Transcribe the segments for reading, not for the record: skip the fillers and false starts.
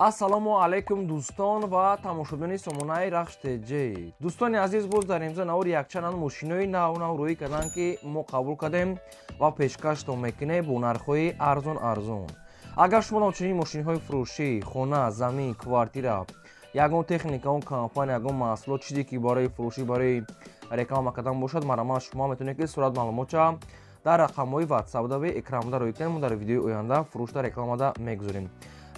ассалому алайкум дӯстон ва тамошобини сомонаи рахш теҷ. Дӯстони азиз, боз дар имзо навори якчанд мошинои нав рӯй карданд ки мо қабул кардем ва пешкаштон мекунем бо нархҳои арзон. Агар шумо чунин мошинҳои фурӯшӣ, хона, замин, квартира, ягон техника, он компания, ягон маҳсулот, чизе ки барои фурӯшӣ, барои реклама кардан бошад, марҳамат шумо метавонед ки сурат маълумота дар рақамҳои WhatsApp ва экранда рӯй кунем. Мо дар видеои оянда фурӯшда рекламада мегузорем.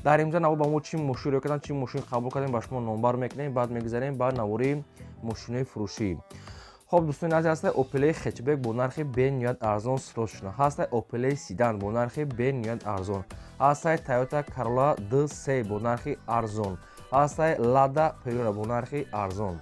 дар имзо навор ба мо чӣ мошин рӯй карданд, чӣ мошин қабул кардем, ба шумо номбар мекунем, баъд мегузарем ба навори мошинои фурӯшӣ. Хоб дӯстони азиз, ҳастай Opel хетчбек бо нархи бениҳоят арзон срочно, ҳастай Opel Sedan бо нархи бениҳоят арзон, ҳастай Toyota Corolla D3 бо нархи арзон, ҳастай Lada Priora бо нархи арзон,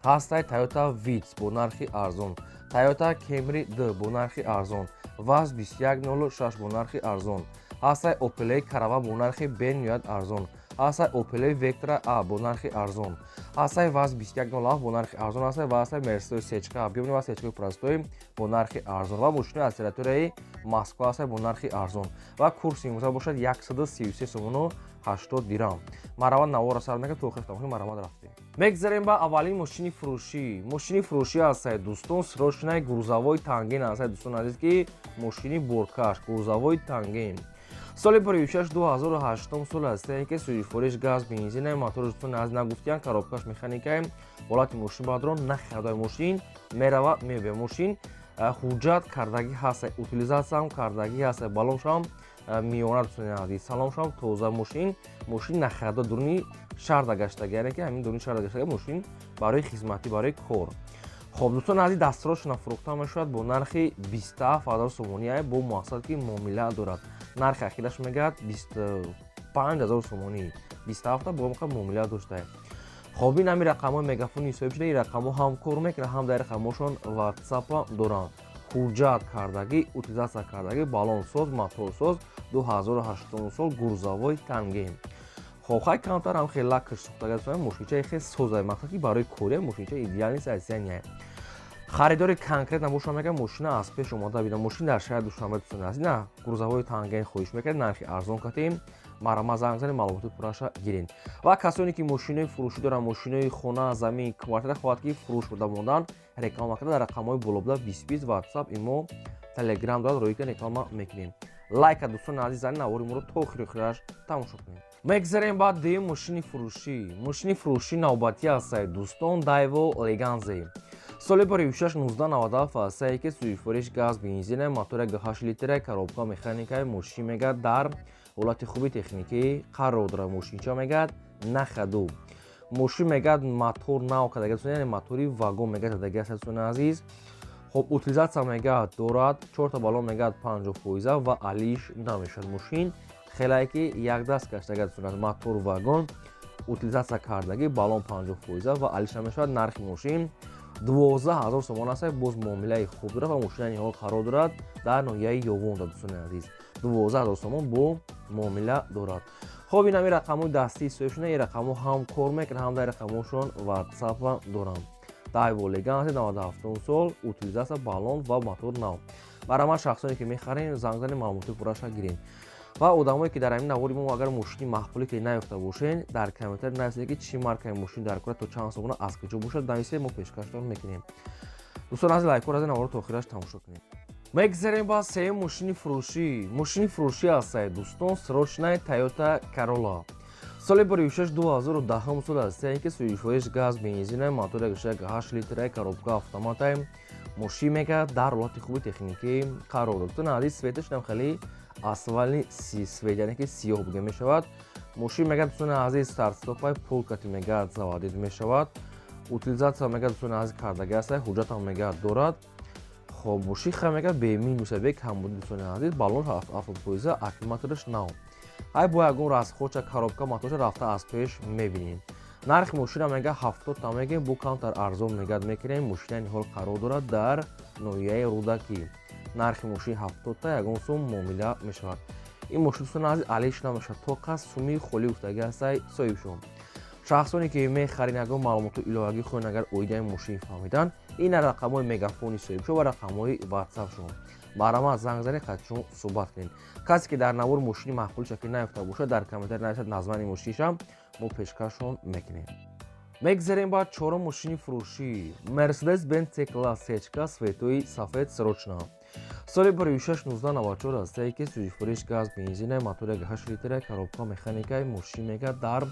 ҳастай Toyota Vitz бо нархи арзон, Toyota Camry D бо нархи арзон, VAZ 2106 бо нархи арзон, ҳастай Opel Karava бо нархи бениҳоят арзон, ҳастай Opel Vectra A бо нархи арзон, ҳастай VAZ 2107 бо нархи арзон, ҳастай Mercedes сечка объёмни ва сечкаи простой бо нархи арзон ва мошинои аз территорияи Москва ҳастай бо нархи арзон ва курси имрӯза бошад 133 сомону 80 дирам. Марҳамат, навора сар мекунед, то охир тамошои марҳамат рафтем. Мегзарем ба аввалин мошини фурӯшӣ. Мошини фурӯшӣ ҳастай дӯстон, срочнаи грузовой тангин ҳастай дӯстон азиз, ки мошини боркаш грузовой тангин. соли 2006-2008 сол ҳастае ки сӯзишвориш газ, бензин, мотор дӯстони азиз нагуфтиян, коробкаш механика, ҳолати мошин баъдро нахадаи мошин мерава мебия. Мошин ҳуҷҷат кардагӣ ҳастай, утилизатсия кардагӣ ҳастай, балоншам миёна дӯстони азиз, салоншам тоза. Мошин нахада дуруни шарда гаштаги, яъне ки ҳамин дуруни шарда гаштаги мошин барои хизматӣ, барои кор. хоб дӯстони азиз, дастрочно фурӯхта мешавад бо нархи 27 000 сомонӣ, бо муассисате ки муомила дорад. нархи ахираш мегӯяд 25 000 сомонӣ, 27 бо муомила доштае. хоб ин ҳамин рақамҳои мегафони ҳисобӣ шуда, ин рақамҳо ҳам кор мекунад, ҳам дар рақамҳошон WhatsApp доранд. ҳуҷҷат кардагӣ, утилизатсия кардагӣ, балонсоз, моторсоз, 2008 сол грузовой тангин. хоб хай камтар ҳам хеле лакш сохтага дӯстон, мошинчаи хеле соза, мақсад ки барои кори мошинчаи идеал нест айсияния. харидори конкретна бошам мегӯям, мошина аз пеш омода бида, мошин дар шаҳри Душанбе дӯстон азиз, на грузовой тангин хоҳиш мекард, нархи арзон катем, марҳамат занг занед, маълумоти пурраша гиред. ва касоне ки мошинои фурӯшӣ доранд, мошинои хона, замин, квартира хоҳад ки фурӯш бурда мондан, реклама карда дар рақамҳои болобуда 20 WhatsApp, имо, Telegram дорад, рӯи ки реклама мекунем. лайка дӯстони азиз занед, навори моро то охираш тамошо кунед. мегзарем ба дуюм мошини фурӯшӣ. мошини фурӯшӣ навбатӣ ҳастай дӯстон, Daewoo Leganze. соли 2006-1997 ҳастае ки сӯзишвориш газ, бензин, мотори 8 литра, коробка механика, мошин мегӯяд дар ҳолати хуби техникӣ қарор дорад. мошинча мегӯяд нахаду. мошин мегӯяд мотор нав кардагӣ, яъне мотори вагон мегӯяд кардагӣ ҳастай дӯстони азиз. хоб утилизатсия мегӯяд дорад, 4 та балон мегӯяд 50% ва алиш намешавад. мошин хелае ки якдаст гаштаги дӯстони азиз, мотор вагон, утилизатсия кардагӣ, балон 50% ва алиш намешавад. нархи мошин 12 000 сомон ҳастай, боз муомилаи хуб дорад ва мошина ниҳол қарор дорад дар ноҳияи Ёвонда дӯстони азиз. 12 000 сомон бо муомила дорад. хоб ин ҳамин рақамҳои дастии ҳисоб шуда, ин рақамҳо ҳам кор мекунад, ҳам дар рақамҳошон WhatsApp доранд. Daewoo Leganze 97 сол, утилизатсия балон ва мотор нав. марҳамат, шахсоне ки мехарен, занг занед, маълумоти пурраша гиред. ва одамое ки дар ҳамин навори мо агар мошини маҳбуле ки наёфта бошен, дар комментар нависед ки чӣ маркаи мошин дар кора, то чанд сомона аз куҷо бошад, нависед, мо пешкаштон мекунем. дӯстон азиз, лайкор аз навора то охираш тамошо кунед. мегзарем ба сеюм мошини фурӯшӣ. мошини фурӯшӣ ҳастай дӯстон, срочнаи Toyota Corolla. соли 2006-2010 сол ҳастае ки сӯзишвориш газ, бензин, мотори 8 литра, коробка автомата, мошин мегӯяд дар ҳолати хуби техникӣ қарор дорад. дӯстон азиз, светаш ҳам хеле асфальни свет, яъне ки сиёҳ буга мешавад. мошин мегӯяд дӯстони азиз, старт-стопаи полкати мегӯяд заводид мешавад. утилизатсия мегӯяд дӯстони азиз кардагӣ ҳастай, ҳуҷҷатам мегӯяд дорад. хоб мошин хай мегӯяд бемин мешавад, бе камбуди дӯстони азиз, балон 70%, аккумулятораш нав. ҳай бо ягон расходча, коробка, моторша рафта аз пеш мебинем. нархи мошина мегӯяд 70 та мегӯем, бо камтар арзон мегӯяд мекунем. мошина ниҳол қарор дорад дар ноҳияи Рӯдакӣ. нархи мошин 70 та, ягон сум муомила мешавад. ин мошин дӯстони азиз алиш намешавад, то қас суми холӣ уфтагӣ ҳастай соҳибшон. шахсоне ки мехарин, ягон маълумоти иловагӣ хоҳен агар оидаи мошин фаҳмидан, ин рақамҳои мегафони соҳибшон ва рақамҳои WhatsApp шон. барама занг занед хатчун суҳбат кунед. касе ки дар навори мошини маъқули шакл наёфта бошад дар комментар нависад названи мошинишам мо пешкашон мекунем. мегзарем ба чорум мошини фурӯшӣ Mercedes-Benz C-Class H-ка светои сафед срочна. соли 16-1994 ҳастае ки сӯзишвориш газ бензина мотори 8 литра коробка механикаи мошин мегад дар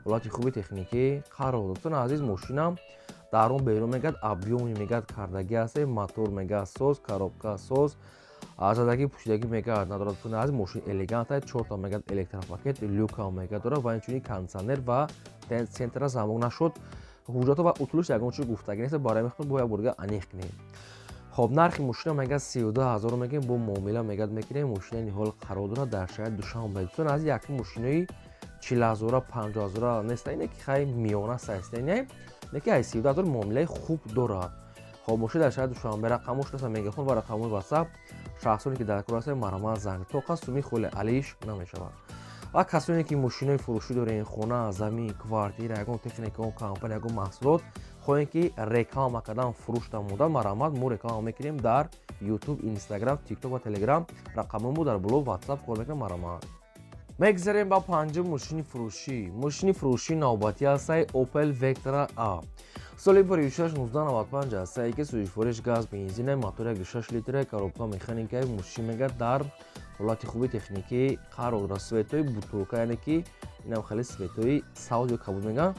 ҳолати хуби техникӣ қарор дод. Дӯстони азиз, мошинам дарун берун мегад объёми мегад кардагӣ аст, мотор мегад соз, коробка соз, азадагӣ пӯшидагӣ мегад надорад. Дӯстони азиз, мошин элегант аст, 4 та мегад электропакет люкам мегад дорад ва инчунин кондитсионер ва центра замок нашуд. ҳуҷҷатҳо ва утулуш ягон чиз гуфтагӣ нест, барои мехоҳад бо як бурга аниқ кунем. خب нархи мошина мегад 32000 мегем бо муомила мегад мекунем. мошина ниҳол қарор дорад дар шаҳри Душанбе. дӯстон аз як мошинои 40000 50000 нест, ине ки хай миёна сайста, ине ки ай 32000 муомилаи хуб дорад. خب мошина дар шаҳри Душанбе рақамош аса мегафон ва рақамои WhatsApp шахсоне ки дар кор ҳастанд марама занг то қа суми хули алиш намешавад. ва касоне ки мошинои фурӯшӣ дорен, хона, замин, квартира, ягон техника, компания, ягон маҳсулот хоҳем ки реклама кардан, фурӯш намудан, марамат мо реклама мекунем дар YouTube, Instagram, TikTok ва Telegram. рақамои мо дар блог WhatsApp кор мекунем марамат. мегзарем ба панҷум мошини фурӯшӣ. мошини фурӯшии навбатӣ ҳастаи Opel Vectra A. соли 16-1995 ҳастае ки сӯзишвориш газ бензина мотори 6 литра коробка механикаи мошин мегад дар ҳолати хуби техникӣ қарор дорад. светои бутулка, яъне ки инам хеле светои сабз ё кабуд меган.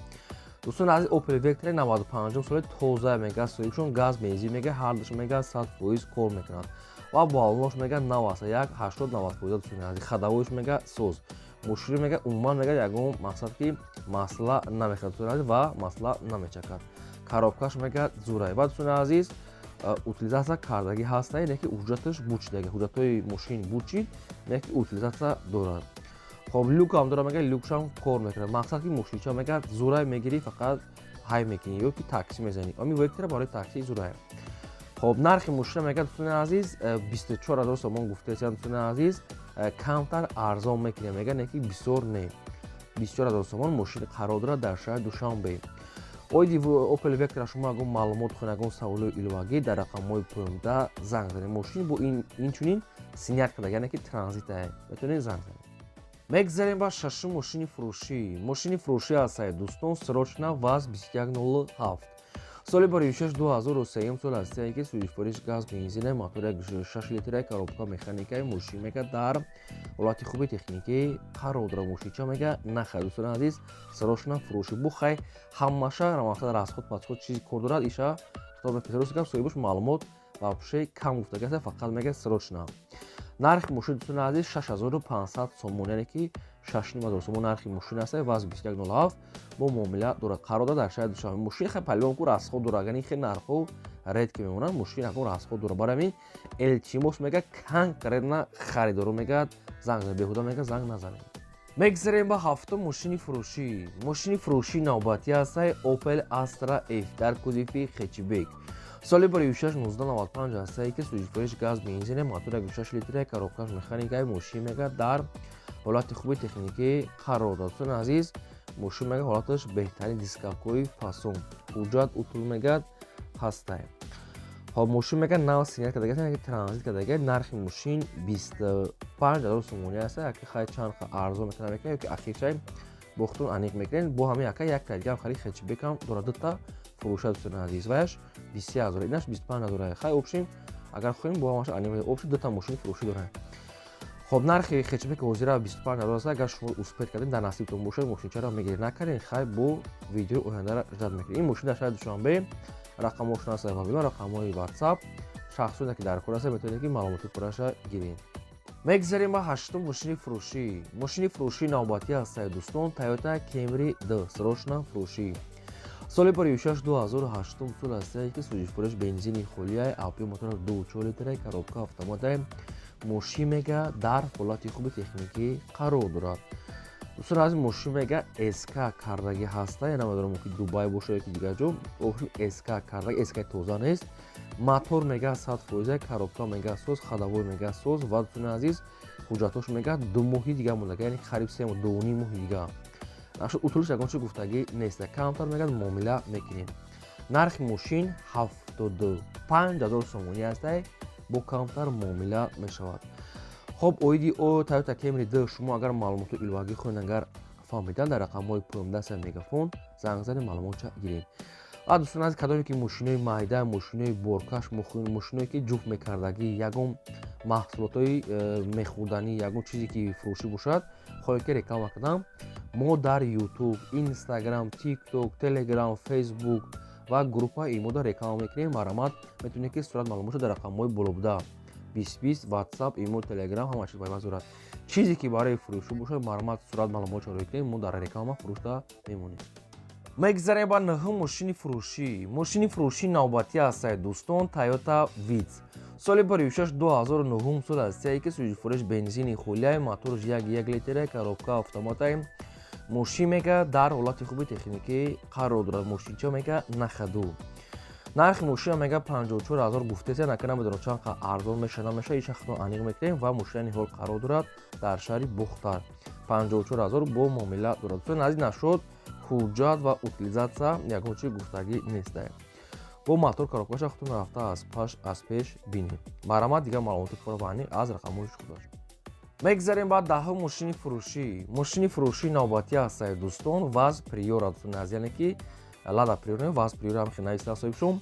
дӯстон азиз, Opel Vectra 95 соли тоза мегад, соҳибшон газ бензин мегад, ҳардуш мегад 100% кор мекунад ва балонош мегад 90 як 80-90%. дӯстон азиз, ходовоиш мегад соз, мушкили мегад умуман мегад ягон мақсад ки масъала намехад ва масъала намечакад. коробкаш мегад зурай. ва дӯстон азиз, утилизатсия кардагӣ ҳаста, ине ки ҳуҷҷаташ бучидаги ҳуҷҷатҳои мошин бучид, не ки утилизатсия дорад. خب люкам дорад, мегад люкшам кор мекунад. мақсад ки мошинча мегад зурай мегирӣ, фақат ҳай мекунӣ ё ки такси мезанӣ. ами Vectra барои такси зурай. خب нархи мошина мегад дӯстони азиз 24000 сомон гуфтаистанд. дӯстони азиз, камтар арзон мекунем, мегад не ки бисёр не. 24000 сомон мошини қарор дорад дар шаҳри Душанбе. оиди Opel Vectra шумо ягон маълумот хоҳед, ягон саволои иловагӣ дар рақамҳои поёмда занг занед. мошини бо инчунин синят карда, яъне ки транзит аст, метавонед занг занед. мегзарем ба шашум мошини фурӯшӣ. мошини фурӯшӣ ҳастаи дӯстон срочна ВАЗ 2107. соли 26-2003 сол ҳастае ки сӯзишвориш газ бензина мотори 6 литра коробка механикаи мошин мегад дар ҳолати хуби техникӣ қарор дорад. мошинча мегад нахай. дӯстон азиз, срочна фурӯшӣ бухай ҳамаша рамақсад расход подход чизи кор дорад. иша хитоб меписарӯз кам соҳибаш маълумот вообще кам гуфтагӣ аст, фақат мегад срочна. нархи мошин дӯстон азиз 6500 сомон, яъне ки 6500 сомон нархи мошин аст. ВАЗ 2107 бо муомила дорад. қарор дорад дар шаҳри Душанбе. мошин хеле палион ку расход дорад, яъне хеле нархҳо редки мемонанд. мошин ягон расход дорад. барои ҳамин элтимос мегад конкретна харидоро мегад занг занед, беҳуда мегад занг назанед. мегзарем ба ҳафтум мошини фурӯшӣ. мошини фурӯшии навбатӣ ҳастаи Opel Astra F дар кузифи хетчбек. соли 16-1995 ҳастае ки сӯзишвориш газ бензина мотори 6 литра коробкаш механикаи мошин мегад дар ҳолати хуби техникӣ қарор дорад. дӯстон азиз, мошин мегад ҳолаташ беҳтарин дискакои фасон, ҳуҷҷат утул мегад ҳастае. хоб мошин мегад нав синят кардаги аст, яъне ки транзит кардаги. нархи мошин 25000 сомони аст. яке хай чанд ха арзон метавонад мекунад ё ки ахирчай бохтун аниқ мекунед. бо ҳамин яка як та дигам хари хетчбекам дорад, дута фурӯшад. дӯстон азиз, ваяш 20000, инаш 25000. хай обшим агар хоҳем бо ҳамаша аниқ обшим дута мошини фурӯшӣ дорад. خب нархи хетчбек ҳозира 25000 аст. агар шумо успеҳ кардем дар насибтон бошад мошинчаро мегиред, накардем хай бо видеои ояндара жад мекунед. ин мошин дар шаҳри Душанбе рақамошон аст ва билон рақамҳои WhatsApp шахсоне ки дар кор аст метавонед ки маълумоти пурраша гиред. мегзарем ба ҳаштум мошини фурӯшӣ. мошини фурӯшии навбатӣ ҳастаи дӯстон Toyota Camry D срочна фурӯшӣ. соли 26-2008 сол ҳастае ки сӯзишвориш бензини холияи объём мотори 2.4 литраи коробка автоматаи мошин мега дар ҳолати хуби техникӣ қарор дорад. дӯстон азиз, мошин мега SK кардагӣ ҳаста, намедонам ки Дубай бошад ё ки дигар ҷо. SK кардагӣ, SK тоза нест. мотор мега 100%, коробка мега соз, ходовой мега соз ва дӯстон азиз, ҳуҷҷатош мега 2 моҳи дига мондаги, яъне қариб 3 моҳ, 2.5 моҳи дига. нашуд утулиш ягон чиз гуфтагӣ нест. камтар мегад муомила мекунем. нархи мошин 75000 сомонӣ ҳастае. бо камтар муомила мешавад. хоб оиди Toyota Camry 2 шумо агар маълумоти иловагӣ хоҳед агар фаҳмидан дар рақамҳои 15 мегафон занг зани маълумотша гиред. дӯстон аз кадоме ки мошинои майда, мошинои боркаш, мошиное ки ҷуфт мекардагӣ, ягон маҳсулотҳои мехӯрданӣ, ягон чизе ки фурӯшӣ бошад, хоҳед ки реклама кардам, мо дар YouTube, Instagram, TikTok, Telegram, Facebook ва группаи имода реклама мекунем. Марамат метавонед ки сурат маълумотро дар рақамҳои болобуда 2020 WhatsApp, imo, Telegram ҳама чиз пайваст дорад. чизе ки барои фурӯшӣ бошад, марамат сурат маълумотро рӯ, мо дар реклама фурӯшта мемонем. мегзарем ба наҳум мошини фурӯшӣ. Мошини фурӯшии навбатӣ ҳастад дӯстон, Toyota Vitz. соли 2006-2009 сол ҳастае ки сӯзишфурӯш бензини хӯлияи моторш 1 литра коробка автоматаи мошин мега дар ҳолати хуби техникӣ қарор дорад. Мошинча мега нахаду. нархи мошина мега 54000 гуфтеса, накана медонам чанд қа арзон меша намеша, иш худо аниқ мекунем ва мошина ҳол қарор дорад дар шаҳри Бухтар. 54000 бо муомила дорад. Дӯстон азиз нашуд ҳуҷҷат ва утилизатсия ягон чиз гуфтагӣ нестае. бо мотор коробкаша худтон рафта аз пеш бинед. Марамат дигар маълумоти пурвани аз рақамҳои худош. мегзарем ба даҳум мошини фурӯшӣ. Мошини фурӯшии навбатӣ ҳастад дӯстон, Vaz Priora. Дӯстон аз яъне ки Lada Priora, Vaz Priora ҳам хеле нависта соҳибшум.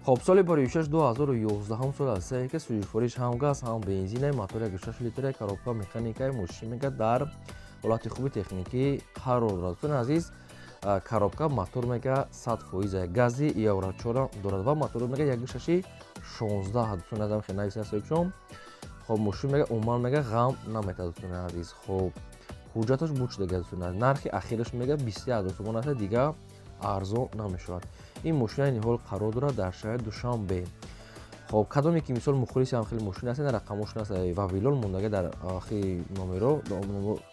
хоб соли 2006-2011 сол ҳастае ки сӯзишфурӯш ҳам газ, ҳам бензинаи мотори 1.6 литра коробка механикаи мошин мега дар ҳолати хуби техникӣ қарор дорад. Дӯстон азиз, коробка мотор мега 100%, гази евро 4 дорад ва мотор мега 1.6 16. Дӯстон азам хеле нависта соҳибшум. хоб мошин мега умуман мега ғам наметад. Дӯстон азиз, хоб ҳуҷҷаташ буд шуда дӯстон азиз. нархи ахираш мега 20000 сомон аст, дигар арзон намешавад. ин мошина ниҳол қарор дорад дар шаҳри Душанбе. хоб кадоме ки мисол мухлиси ҳам хеле мошин ҳастанд, рақамошон аст вавилон мондага дар ахири номеро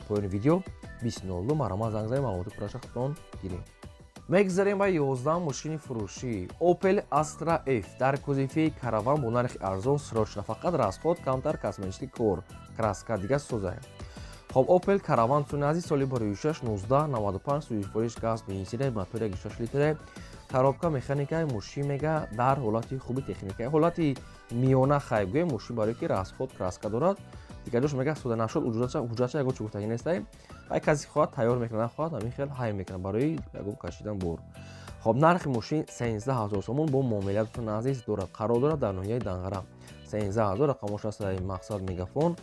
поёни видео 2002 марамат занг занед маълумоти пурраша худтон гирем. мегзарем ба 11 мошини фурӯшӣ. Opel Astra F дар кузифи караван бо нархи арзон, срочна, фақат расход камтар, косметический кор, краска дигар созае. хоб Opel караван дӯстон азиз, соли 2006-1995 сӯзишфурӯш газ, бензинаи мотори 1.6 литра коробка механикаи мошин мега дар ҳолати хуби техникаи ҳолати миёна хайб гӯем. мошин барое ки расход, краска дорад, дигар ҷош мега сода нашуд, ҳуҷҷатша ягон чӣ гуфтагӣ нестае. ай касе хоҳад тайёр мекунад, нахоҳад ҳамин хел ҳай мекунад барои ягон кашидан бор. хоб нархи мошин 13000 сомон бо муомила дӯстон азиз дорад, қарор дорад дар ноҳияи Данғара. 13000 рақамош аст мақсад мегафон.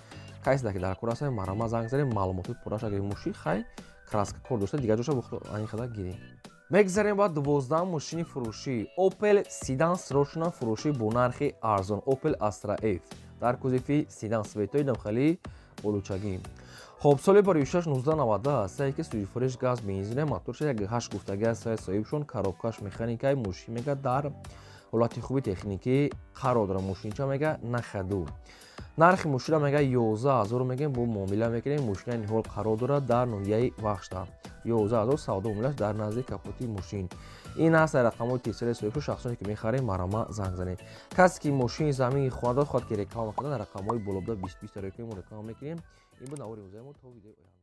кайседа ки дар кор аст марамат занг занед маълумоти пурраша гирем. мошин хай краска кор дошта, дигар ҷоша бухто ани хада гирем. мегзарем ба 12 мошини фурӯшӣ. Opel Sedan срочна фурӯшӣ бо нархи арзон. Opel Astra F дар кузифи седан светои навхалии болучагӣ. хоб соли 2006-1992 ҳастае ки сӯзишфурӯш газ, бензинаи моторша 1.8 гуфтагӣ аст соҳибшон, коробкаш механикаи мошин мега дар ҳолати хуби техникӣ қарор дорад. мошинча мега нахаду. нархи мошина мега 11000 мегем бо муомила мекунем. мошина ниҳол қарор дорад дар ноҳияи Вахшта. 11000 савдо муомилаш дар назди капоти мошин. ин аст рақамҳои телефони соҳибшон. шахсоне ки мехарем марамат занг занед. касе ки мошини замини хоҳад дод, хоҳад ки реклама кунад, рақамҳои болобуда 2020 реклама мекунем. ин буд навори имрӯзаи мо. то видеои оянда.